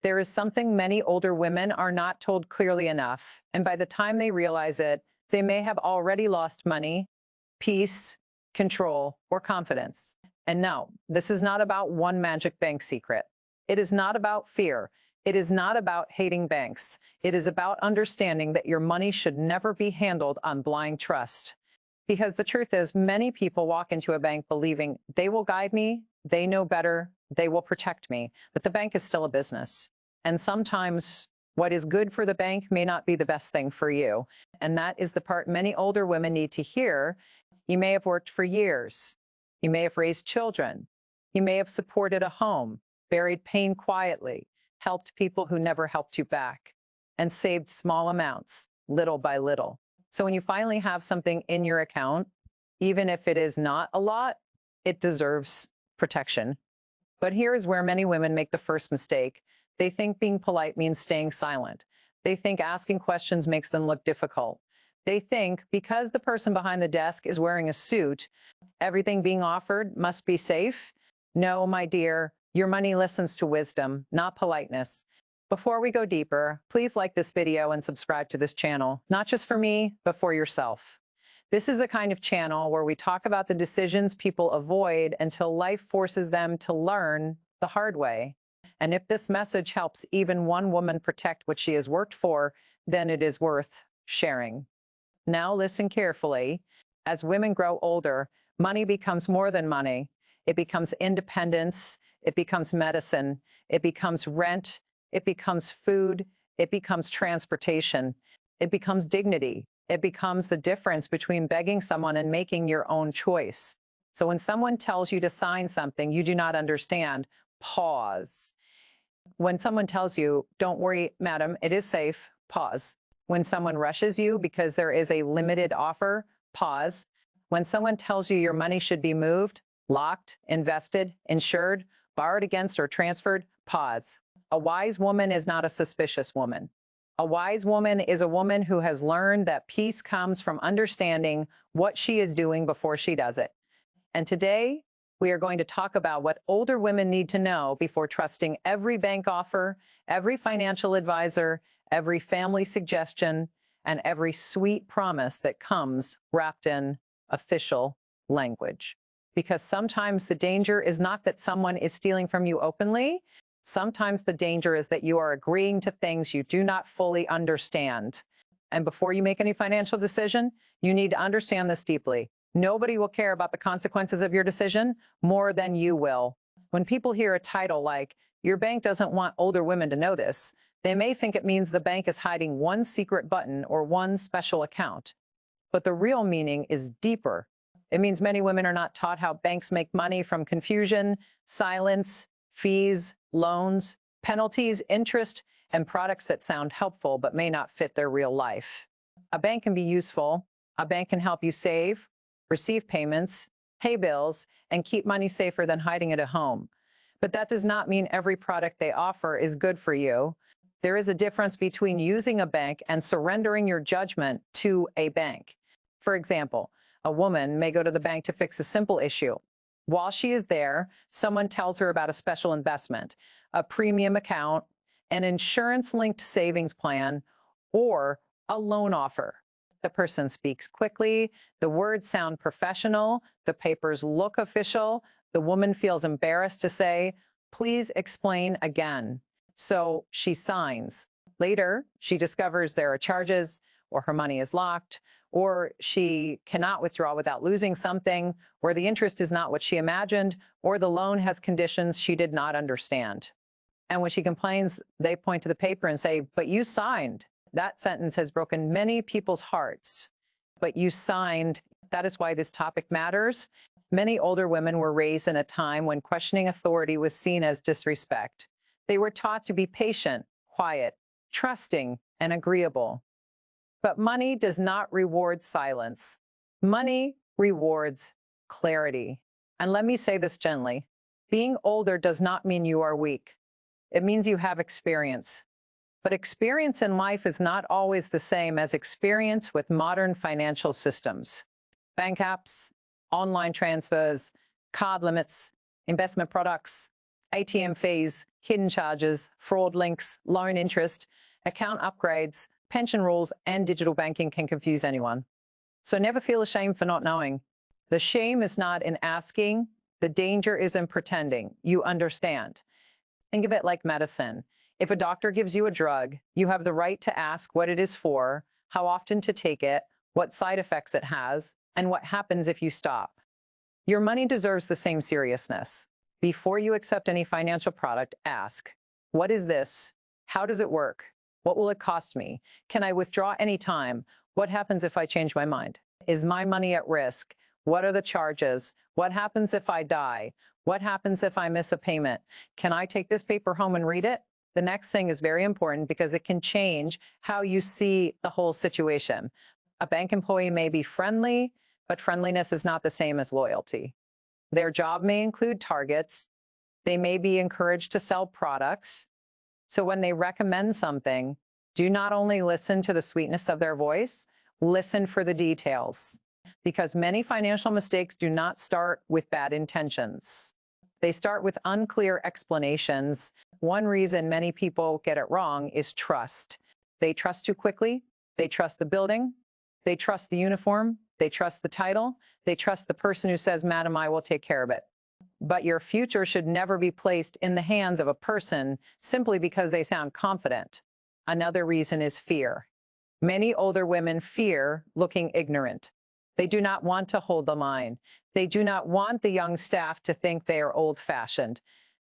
There is something many older women are not told clearly enough, and by the time they realize it, they may have already lost money, peace, control, or confidence. And no, this is not about one magic bank secret. It is not about fear. It is not about hating banks. It is about understanding that your money should never be handled on blind trust. Because the truth is, many people walk into a bank believing they will guide me, they know better, they will protect me, but the bank is still a business. And sometimes what is good for the bank may not be the best thing for you. And that is the part many older women need to hear. You may have worked for years. You may have raised children. You may have supported a home, buried pain quietly, helped people who never helped you back, and saved small amounts, little by little. So when you finally have something in your account, even if it is not a lot, it deserves protection. But here is where many women make the first mistake. They think being polite means staying silent. They think asking questions makes them look difficult. They think because the person behind the desk is wearing a suit, everything being offered must be safe. No, my dear, your money listens to wisdom, not politeness. Before we go deeper, please like this video and subscribe to this channel, not just for me, but for yourself. This is the kind of channel where we talk about the decisions people avoid until life forces them to learn the hard way. And if this message helps even one woman protect what she has worked for, then it is worth sharing. Now listen carefully. As women grow older, money becomes more than money. It becomes independence. It becomes medicine. It becomes rent. It becomes food. It becomes transportation. It becomes dignity. It becomes the difference between begging someone and making your own choice. So when someone tells you to sign something you do not understand, pause. When someone tells you, don't worry, madam, it is safe, pause. When someone rushes you because there is a limited offer, pause. When someone tells you your money should be moved, locked, invested, insured, borrowed against, or transferred, pause. A wise woman is not a suspicious woman. A wise woman is a woman who has learned that peace comes from understanding what she is doing before she does it. And today, we are going to talk about what older women need to know before trusting every bank offer, every financial advisor, every family suggestion, and every sweet promise that comes wrapped in official language. Because sometimes the danger is not that someone is stealing from you openly. Sometimes the danger is that you are agreeing to things you do not fully understand. And before you make any financial decision, you need to understand this deeply. Nobody will care about the consequences of your decision more than you will. When people hear a title like, your bank doesn't want older women to know this, they may think it means the bank is hiding one secret button or one special account. But the real meaning is deeper. It means many women are not taught how banks make money from confusion, silence, fees, loans, penalties, interest, and products that sound helpful but may not fit their real life. A bank can be useful. A bank can help you save, receive payments, pay bills, and keep money safer than hiding it at home. But that does not mean every product they offer is good for you. There is a difference between using a bank and surrendering your judgment to a bank. For example, a woman may go to the bank to fix a simple issue. While she is there, someone tells her about a special investment, a premium account, an insurance-linked savings plan, or a loan offer. The person speaks quickly, the words sound professional, the papers look official, the woman feels embarrassed to say, please explain again. So she signs. Later, she discovers there are charges, or her money is locked, or she cannot withdraw without losing something, or the interest is not what she imagined, or the loan has conditions she did not understand. And when she complains, they point to the paper and say, but you signed. That sentence has broken many people's hearts. But you signed. That is why this topic matters. Many older women were raised in a time when questioning authority was seen as disrespect. They were taught to be patient, quiet, trusting, and agreeable. But money does not reward silence. Money rewards clarity. And let me say this gently. Being older does not mean you are weak. It means you have experience. But experience in life is not always the same as experience with modern financial systems. Bank apps, online transfers, card limits, investment products, ATM fees, hidden charges, fraud links, loan interest, account upgrades, pension rules, and digital banking can confuse anyone. So never feel ashamed for not knowing. The shame is not in asking. The danger is in pretending you understand. Think of it like medicine. If a doctor gives you a drug, you have the right to ask what it is for, how often to take it, what side effects it has, and what happens if you stop. Your money deserves the same seriousness. Before you accept any financial product, ask, what is this? How does it work? What will it cost me? Can I withdraw any time? What happens if I change my mind? Is my money at risk? What are the charges? What happens if I die? What happens if I miss a payment? Can I take this paper home and read it? The next thing is very important because it can change how you see the whole situation. A bank employee may be friendly, but friendliness is not the same as loyalty. Their job may include targets. They may be encouraged to sell products. So when they recommend something, do not only listen to the sweetness of their voice, listen for the details. Because many financial mistakes do not start with bad intentions. They start with unclear explanations. One reason many people get it wrong is trust. They trust too quickly. They trust the building. They trust the uniform. They trust the title. They trust the person who says, "Madam, I will take care of it." But your future should never be placed in the hands of a person simply because they sound confident. Another reason is fear. Many older women fear looking ignorant. They do not want to hold the line. They do not want the young staff to think they are old-fashioned.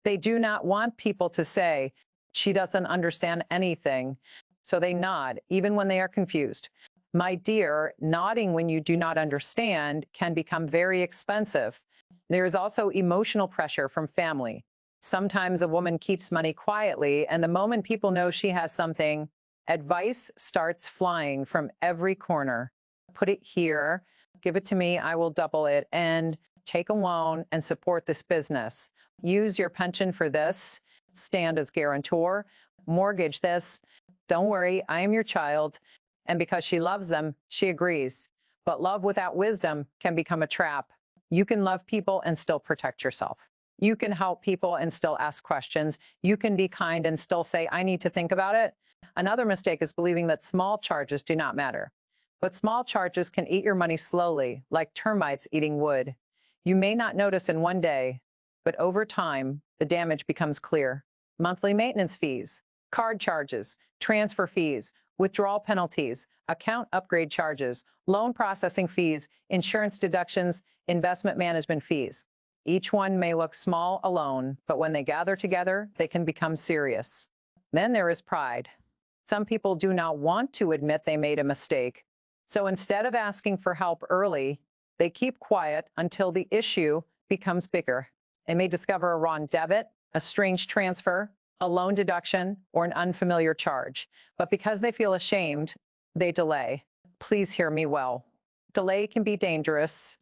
They do not want people to say, "She doesn't understand anything." So they nod, even when they are confused. My dear, nodding when you do not understand can become very expensive. There is also emotional pressure from family. Sometimes a woman keeps money quietly, and the moment people know she has something, advice starts flying from every corner. Put it here, give it to me, I will double it, and take a loan and support this business. Use your pension for this, stand as guarantor, mortgage this. Don't worry, I am your child. And because she loves them, she agrees. But love without wisdom can become a trap. You can love people and still protect yourself. You can help people and still ask questions. You can be kind and still say, "I need to think about it." Another mistake is believing that small charges do not matter. But small charges can eat your money slowly, like termites eating wood. You may not notice in one day, but over time, the damage becomes clear. Monthly maintenance fees, card charges, transfer fees, withdrawal penalties, account upgrade charges, loan processing fees, insurance deductions, investment management fees. Each one may look small alone, but when they gather together, they can become serious. Then there is pride. Some people do not want to admit they made a mistake. So instead of asking for help early, they keep quiet until the issue becomes bigger. They may discover a wrong debit, a strange transfer, a loan deduction, or an unfamiliar charge. But because they feel ashamed, they delay. Please hear me well. Delay can be dangerous.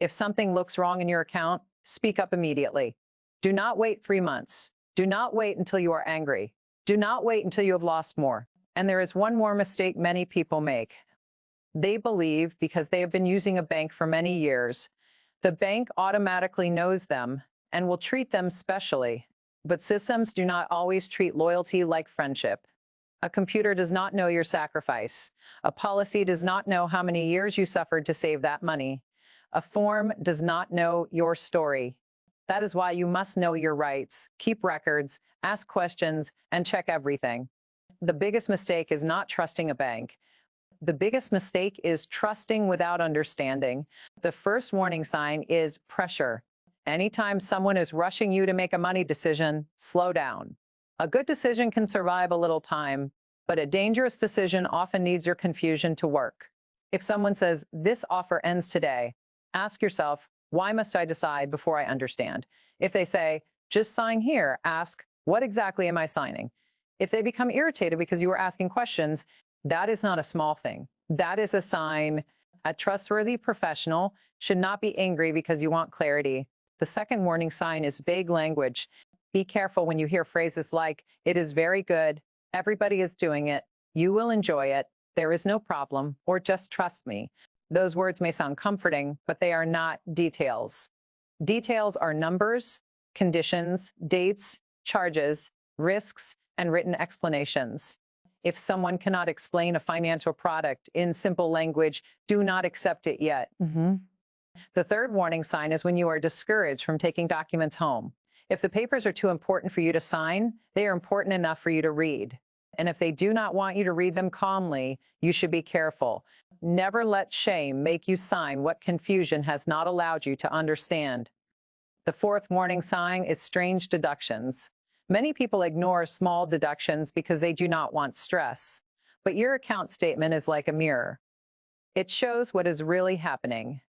If something looks wrong in your account, speak up immediately. Do not wait 3 months. Do not wait until you are angry. Do not wait until you have lost more. And there is one more mistake many people make. They believe because they have been using a bank for many years, the bank automatically knows them and will treat them specially. But systems do not always treat loyalty like friendship. A computer does not know your sacrifice. A policy does not know how many years you suffered to save that money. A form does not know your story. That is why you must know your rights, keep records, ask questions, and check everything. The biggest mistake is not trusting a bank. The biggest mistake is trusting without understanding. The first warning sign is pressure. Anytime someone is rushing you to make a money decision, slow down. A good decision can survive a little time, but a dangerous decision often needs your confusion to work. If someone says, "This offer ends today," ask yourself, why must I decide before I understand? If they say, "Just sign here," ask, what exactly am I signing? If they become irritated because you are asking questions, that is not a small thing. That is a sign. A trustworthy professional should not be angry because you want clarity. The second warning sign is vague language. Be careful when you hear phrases like, "It is very good," "Everybody is doing it," "You will enjoy it," "There is no problem," or "Just trust me." Those words may sound comforting, but they are not details. Details are numbers, conditions, dates, charges, risks, and written explanations. If someone cannot explain a financial product in simple language, do not accept it yet. The third warning sign is when you are discouraged from taking documents home. If the papers are too important for you to sign, they are important enough for you to read. And if they do not want you to read them calmly, you should be careful. Never let shame make you sign what confusion has not allowed you to understand. The fourth warning sign is strange deductions. Many people ignore small deductions because they do not want stress. But your account statement is like a mirror. It shows what is really happening.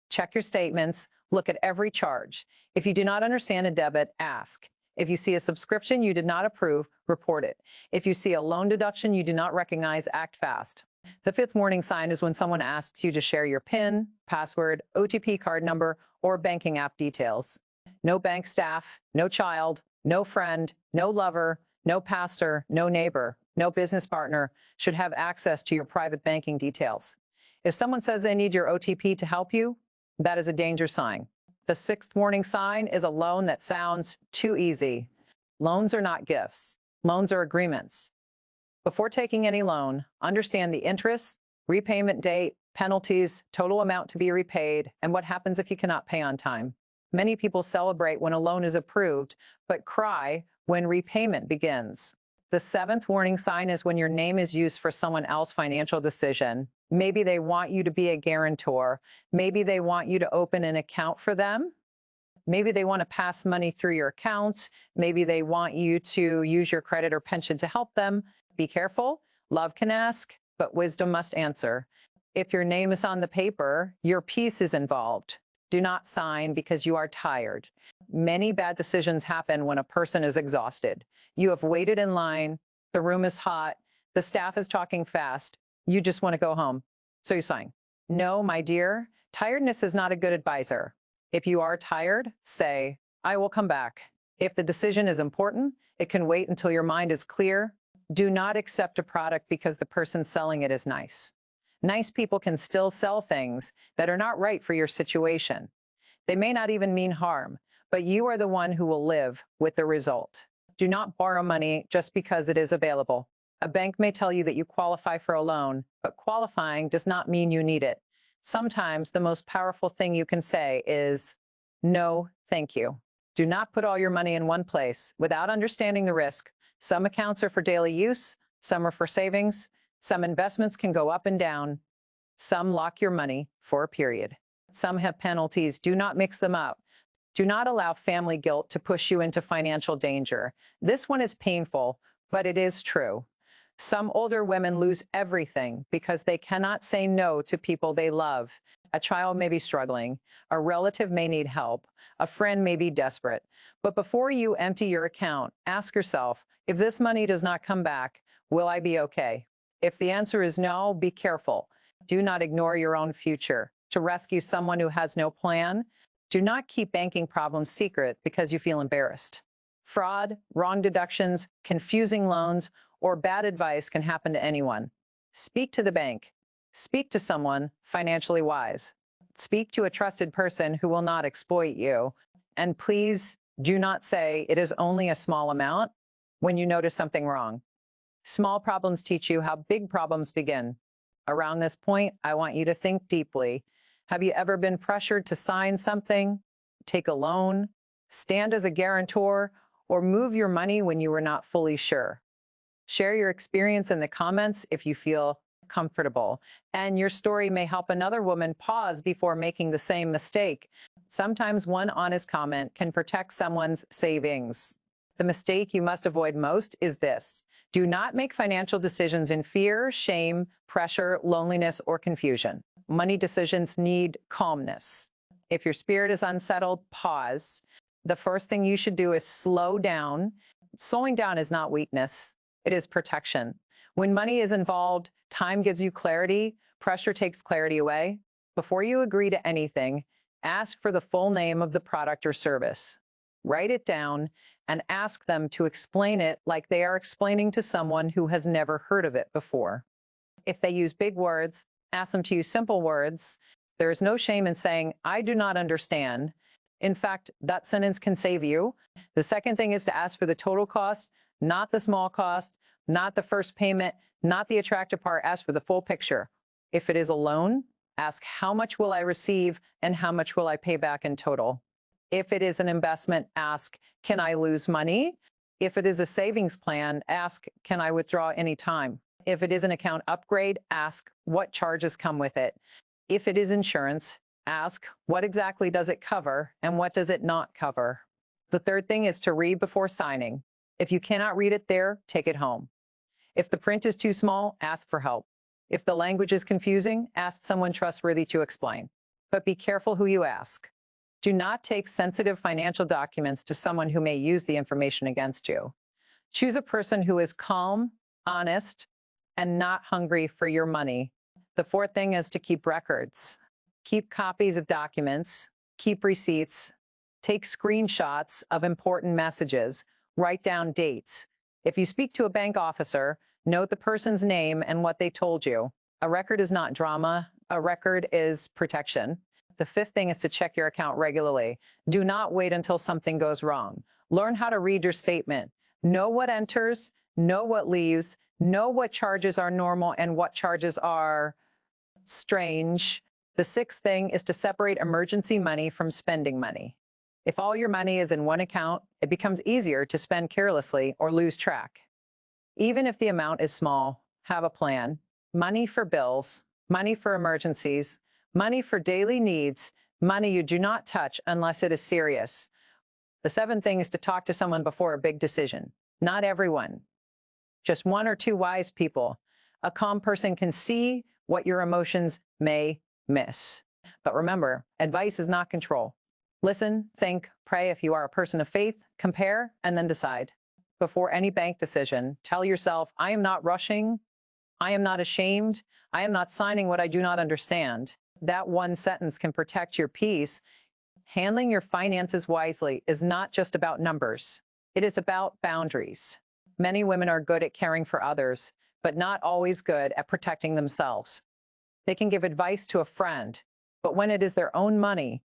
Check your statements, look at every charge. If you do not understand a debit, ask. If you see a subscription you did not approve, report it. If you see a loan deduction you do not recognize, act fast. The fifth warning sign is when someone asks you to share your PIN, password, OTP card number, or banking app details. No bank staff, no child, no friend, no lover, no pastor, no neighbor, no business partner should have access to your private banking details. If someone says they need your OTP to help you, that is a danger sign. The sixth warning sign is a loan that sounds too easy. Loans are not gifts. Loans are agreements. Before taking any loan, understand the interest, repayment date, penalties, total amount to be repaid, and what happens if you cannot pay on time. Many people celebrate when a loan is approved, but cry when repayment begins. The seventh warning sign is when your name is used for someone else's financial decision. Maybe they want you to be a guarantor. Maybe they want you to open an account for them. Maybe they want to pass money through your account. Maybe they want you to use your credit or pension to help them. Be careful. Love can ask, but wisdom must answer. If your name is on the paper, your peace is involved. Do not sign because you are tired. Many bad decisions happen when a person is exhausted. You have waited in line, the room is hot, the staff is talking fast, you just want to go home, so you sign. No, my dear, tiredness is not a good advisor. If you are tired, say, I will come back. If the decision is important, it can wait until your mind is clear. Do not accept a product because the person selling it is nice. Nice people can still sell things that are not right for your situation. They may not even mean harm, but you are the one who will live with the result. Do not borrow money just because it is available. A bank may tell you that you qualify for a loan, but qualifying does not mean you need it. Sometimes the most powerful thing you can say is, no, thank you. Do not put all your money in one place without understanding the risk. Some accounts are for daily use, some are for savings. Some investments can go up and down. Some lock your money for a period. Some have penalties. Do not mix them up. Do not allow family guilt to push you into financial danger. This one is painful, but it is true. Some older women lose everything because they cannot say no to people they love. A child may be struggling. A relative may need help. A friend may be desperate. But before you empty your account, ask yourself, if this money does not come back, will I be okay? If the answer is no, be careful. Do not ignore your own future to rescue someone who has no plan. Do not keep banking problems secret because you feel embarrassed. Fraud, wrong deductions, confusing loans, or bad advice can happen to anyone. Speak to the bank. Speak to someone financially wise. Speak to a trusted person who will not exploit you. And please do not say it is only a small amount when you notice something wrong. Small problems teach you how big problems begin. Around this point, I want you to think deeply. Have you ever been pressured to sign something, take a loan, stand as a guarantor, or move your money when you were not fully sure? Share your experience in the comments if you feel comfortable, and your story may help another woman pause before making the same mistake. Sometimes one honest comment can protect someone's savings. The mistake you must avoid most is this. Do not make financial decisions in fear, shame, pressure, loneliness, or confusion. Money decisions need calmness. If your spirit is unsettled, pause. The first thing you should do is slow down. Slowing down is not weakness. It is protection. When money is involved, time gives you clarity. Pressure takes clarity away. Before you agree to anything, ask for the full name of the product or service. Write it down and ask them to explain it like they are explaining to someone who has never heard of it before. If they use big words, ask them to use simple words. There is no shame in saying, I do not understand. In fact, that sentence can save you. The second thing is to ask for the total cost, not the small cost, not the first payment, not the attractive part. Ask for the full picture. If it is a loan, ask how much will I receive and how much will I pay back in total. If it is an investment, ask, can I lose money? If it is a savings plan, ask, can I withdraw anytime? If it is an account upgrade, ask, what charges come with it? If it is insurance, ask, what exactly does it cover and what does it not cover? The third thing is to read before signing. If you cannot read it there, take it home. If the print is too small, ask for help. If the language is confusing, ask someone trustworthy to explain. But be careful who you ask. Do not take sensitive financial documents to someone who may use the information against you. Choose a person who is calm, honest, and not hungry for your money. The fourth thing is to keep records. Keep copies of documents, keep receipts, take screenshots of important messages, write down dates. If you speak to a bank officer, note the person's name and what they told you. A record is not drama, a record is protection. The fifth thing is to check your account regularly. Do not wait until something goes wrong. Learn how to read your statement. Know what enters, know what leaves, know what charges are normal and what charges are strange. The sixth thing is to separate emergency money from spending money. If all your money is in one account, it becomes easier to spend carelessly or lose track. Even if the amount is small, have a plan. Money for bills, money for emergencies, money for daily needs, money you do not touch unless it is serious. The seventh thing is to talk to someone before a big decision. Not everyone. Just one or two wise people. A calm person can see what your emotions may miss. But remember, advice is not control. Listen, think, pray if you are a person of faith, compare, and then decide. Before any bank decision, tell yourself, I am not rushing, I am not ashamed, I am not signing what I do not understand. That one sentence can protect your peace. Handling your finances wisely is not just about numbers. It is about boundaries. Many women are good at caring for others, but not always good at protecting themselves. They can give advice to a friend, but when it is their own money,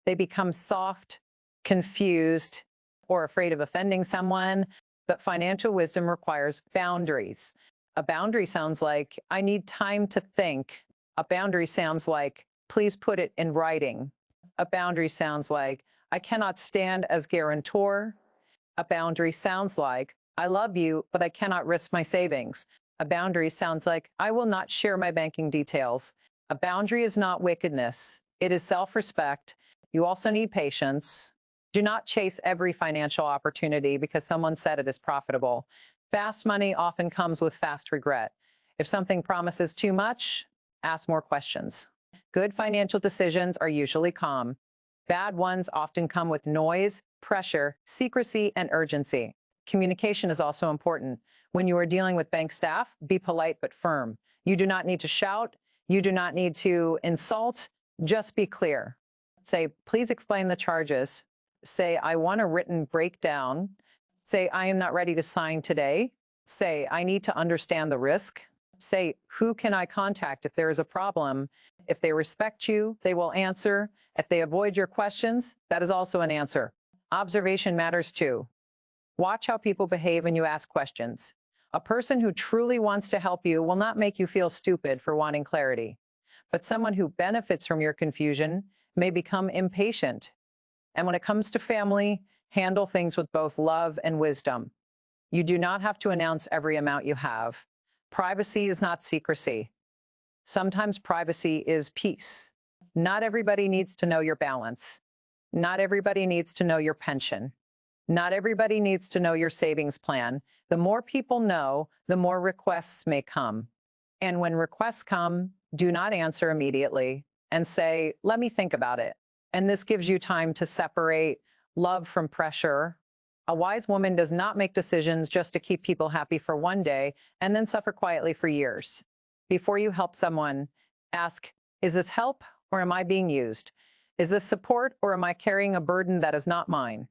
they become soft, confused, or afraid of offending someone. But financial wisdom requires boundaries. A boundary sounds like, I need time to think. A boundary sounds like, please put it in writing. A boundary sounds like, I cannot stand as guarantor. A boundary sounds like, I love you, but I cannot risk my savings. A boundary sounds like, I will not share my banking details. A boundary is not wickedness. It is self-respect. You also need patience. Do not chase every financial opportunity because someone said it is profitable. Fast money often comes with fast regret. If something promises too much, ask more questions. Good financial decisions are usually calm. Bad ones often come with noise, pressure, secrecy, and urgency. Communication is also important. When you are dealing with bank staff, be polite but firm. You do not need to shout. You do not need to insult. Just be clear. Say, please explain the charges. Say, I want a written breakdown. Say, I am not ready to sign today. Say, I need to understand the risk. Say, who can I contact if there is a problem? If they respect you, they will answer. If they avoid your questions, that is also an answer. Observation matters too. Watch how people behave when you ask questions. A person who truly wants to help you will not make you feel stupid for wanting clarity. But someone who benefits from your confusion may become impatient. And when it comes to family, handle things with both love and wisdom. You do not have to announce every amount you have. Privacy is not secrecy. Sometimes privacy is peace. Not everybody needs to know your balance. Not everybody needs to know your pension. Not everybody needs to know your savings plan. The more people know, the more requests may come. And when requests come, do not answer immediately and say, let me think about it. And this gives you time to separate love from pressure. A wise woman does not make decisions just to keep people happy for one day and then suffer quietly for years. Before you help someone, ask, is this help or am I being used? Is this support or am I carrying a burden that is not mine?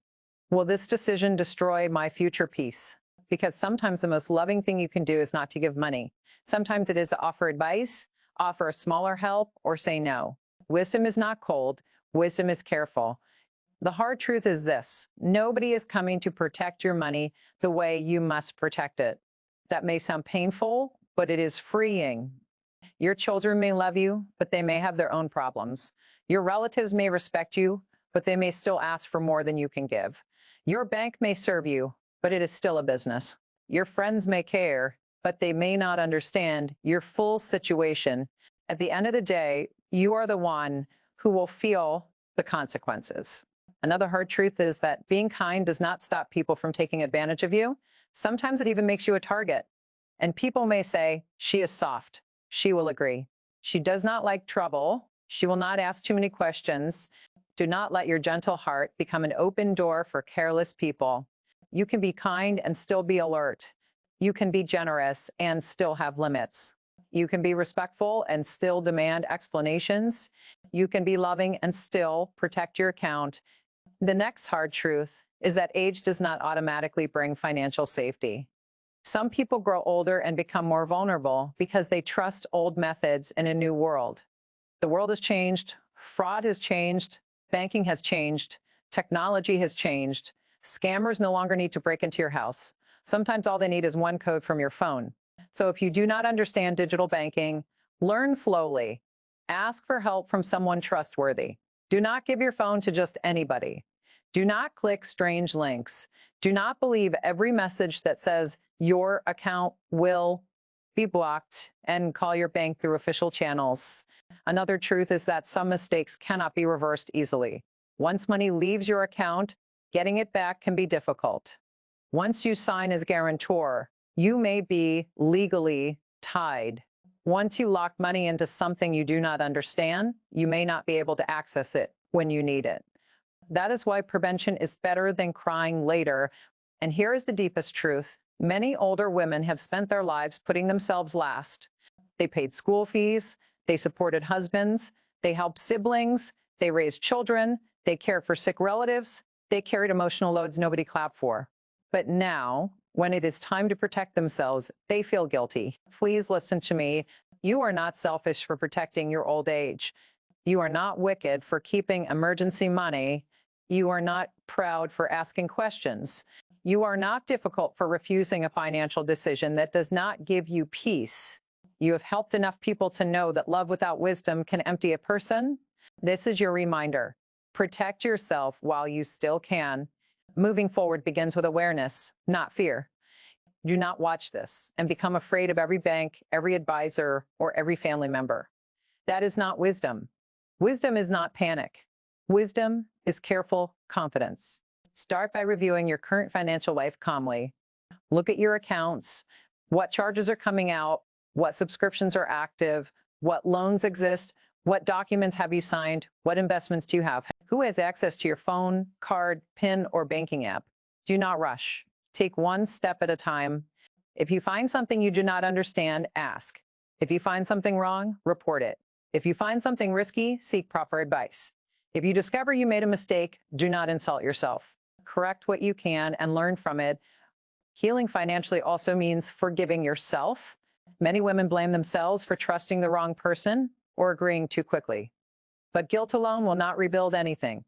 Will this decision destroy my future peace? Because sometimes the most loving thing you can do is not to give money. Sometimes it is to offer advice, offer a smaller help, or say no. Wisdom is not cold. Wisdom is careful. The hard truth is this: nobody is coming to protect your money the way you must protect it. That may sound painful, but it is freeing. Your children may love you, but they may have their own problems. Your relatives may respect you, but they may still ask for more than you can give. Your bank may serve you, but it is still a business. Your friends may care, but they may not understand your full situation. At the end of the day, you are the one who will feel the consequences. Another hard truth is that being kind does not stop people from taking advantage of you. Sometimes it even makes you a target. And people may say, she is soft. She will agree. She does not like trouble. She will not ask too many questions. Do not let your gentle heart become an open door for careless people. You can be kind and still be alert. You can be generous and still have limits. You can be respectful and still demand explanations. You can be loving and still protect your account. The next hard truth is that age does not automatically bring financial safety. Some people grow older and become more vulnerable because they trust old methods in a new world. The world has changed, fraud has changed, banking has changed, technology has changed. Scammers no longer need to break into your house. Sometimes all they need is one code from your phone. So if you do not understand digital banking, learn slowly. Ask for help from someone trustworthy. Do not give your phone to just anybody. Do not click strange links. Do not believe every message that says your account will be blocked and call your bank through official channels. Another truth is that some mistakes cannot be reversed easily. Once money leaves your account, getting it back can be difficult. Once you sign as guarantor, you may be legally tied. Once you lock money into something you do not understand, you may not be able to access it when you need it. That is why prevention is better than crying later. And here is the deepest truth. Many older women have spent their lives putting themselves last. They paid school fees, they supported husbands, they helped siblings, they raised children, they cared for sick relatives, they carried emotional loads nobody clapped for. But now, when it is time to protect themselves, they feel guilty. Please listen to me. You are not selfish for protecting your old age. You are not wicked for keeping emergency money. You are not proud for asking questions. You are not difficult for refusing a financial decision that does not give you peace. You have helped enough people to know that love without wisdom can empty a person. This is your reminder. Protect yourself while you still can. Moving forward begins with awareness, not fear. Do not watch this and become afraid of every bank, every advisor, or every family member. That is not wisdom. Wisdom is not panic. Wisdom is careful confidence. Start by reviewing your current financial life calmly. Look at your accounts, what charges are coming out, what subscriptions are active, what loans exist, what documents have you signed, what investments do you have, who has access to your phone, card, PIN, or banking app. Do not rush. Take one step at a time. If you find something you do not understand, ask. If you find something wrong, report it. If you find something risky, seek proper advice. If you discover you made a mistake, do not insult yourself. Correct what you can and learn from it. Healing financially also means forgiving yourself. Many women blame themselves for trusting the wrong person or agreeing too quickly. But guilt alone will not rebuild anything.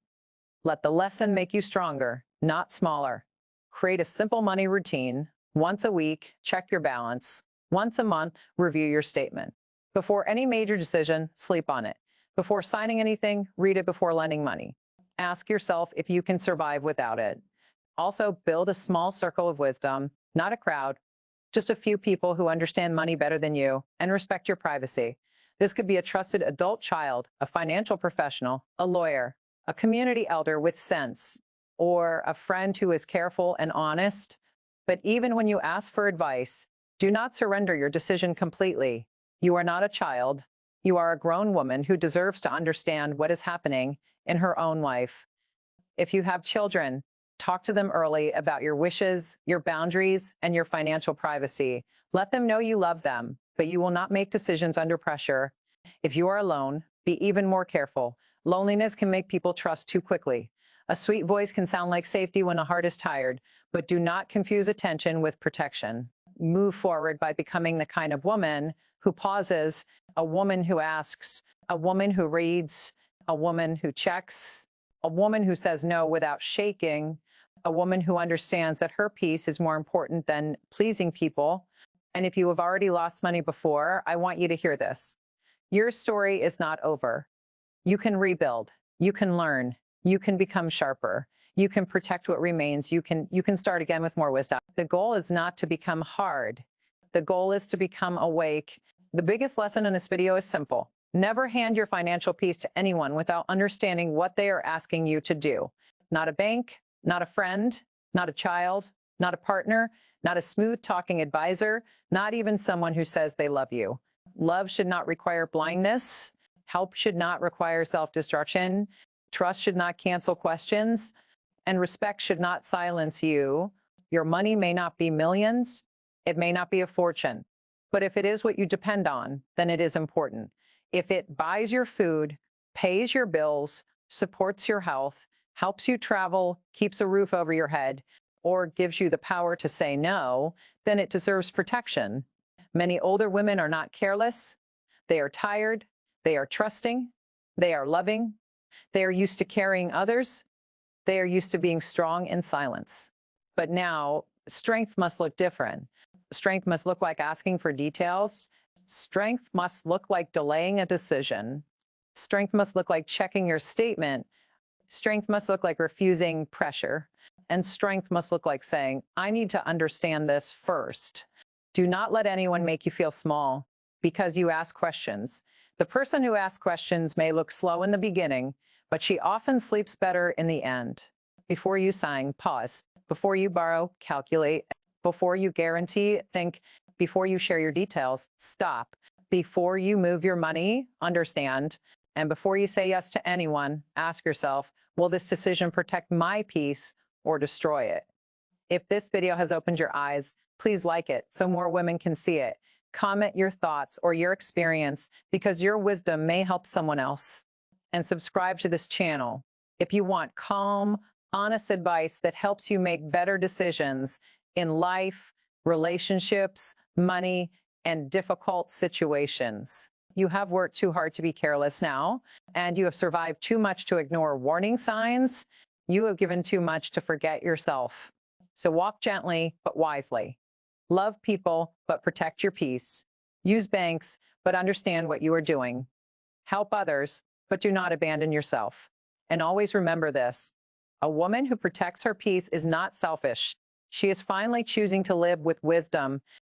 Let the lesson make you stronger, not smaller. Create a simple money routine. Once a week, check your balance. Once a month, review your statement. Before any major decision, sleep on it. Before signing anything, read it before lending money. Ask yourself if you can survive without it. Also, build a small circle of wisdom, not a crowd, just a few people who understand money better than you and respect your privacy. This could be a trusted adult child, a financial professional, a lawyer, a community elder with sense, or a friend who is careful and honest. But even when you ask for advice, do not surrender your decision completely. You are not a child. You are a grown woman who deserves to understand what is happening in her own life. If you have children, talk to them early about your wishes, your boundaries, and your financial privacy. Let them know you love them, but you will not make decisions under pressure. If you are alone, be even more careful. Loneliness can make people trust too quickly. A sweet voice can sound like safety when a heart is tired, but do not confuse attention with protection. Move forward by becoming the kind of woman who pauses, a woman who asks, a woman who reads, a woman who checks, a woman who says no without shaking, a woman who understands that her peace is more important than pleasing people. And if you have already lost money before, I want you to hear this. Your story is not over. You can rebuild. You can learn. You can become sharper. You can protect what remains. You can start again with more wisdom. The goal is not to become hard. The goal is to become awake. The biggest lesson in this video is simple. Never hand your financial peace to anyone without understanding what they are asking you to do. Not a bank, not a friend, not a child, not a partner, not a smooth-talking advisor, not even someone who says they love you. Love should not require blindness. Help should not require self-destruction. Trust should not cancel questions. And respect should not silence you. Your money may not be millions. It may not be a fortune. But if it is what you depend on, then it is important. If it buys your food, pays your bills, supports your health, helps you travel, keeps a roof over your head, or gives you the power to say no, then it deserves protection. Many older women are not careless. They are tired. They are trusting. They are loving. They are used to carrying others. They are used to being strong in silence. But now, strength must look different. Strength must look like asking for details. Strength must look like delaying a decision. Strength must look like checking your statement. Strength must look like refusing pressure. And strength must look like saying, I need to understand this first. Do not let anyone make you feel small because you ask questions. The person who asks questions may look slow in the beginning, but she often sleeps better in the end. Before you sign, pause. Before you borrow, calculate. Before you guarantee, think. Before you share your details, stop. Before you move your money, understand. And before you say yes to anyone, ask yourself, will this decision protect my peace or destroy it? If this video has opened your eyes, please like it so more women can see it. Comment your thoughts or your experience because your wisdom may help someone else. And subscribe to this channel if you want calm, honest advice that helps you make better decisions in life, relationships, money, and difficult situations. You have worked too hard to be careless now, and you have survived too much to ignore warning signs. You have given too much to forget yourself. So walk gently, but wisely. Love people, but protect your peace. Use banks, but understand what you are doing. Help others, but do not abandon yourself. And always remember this. A woman who protects her peace is not selfish. She is finally choosing to live with wisdom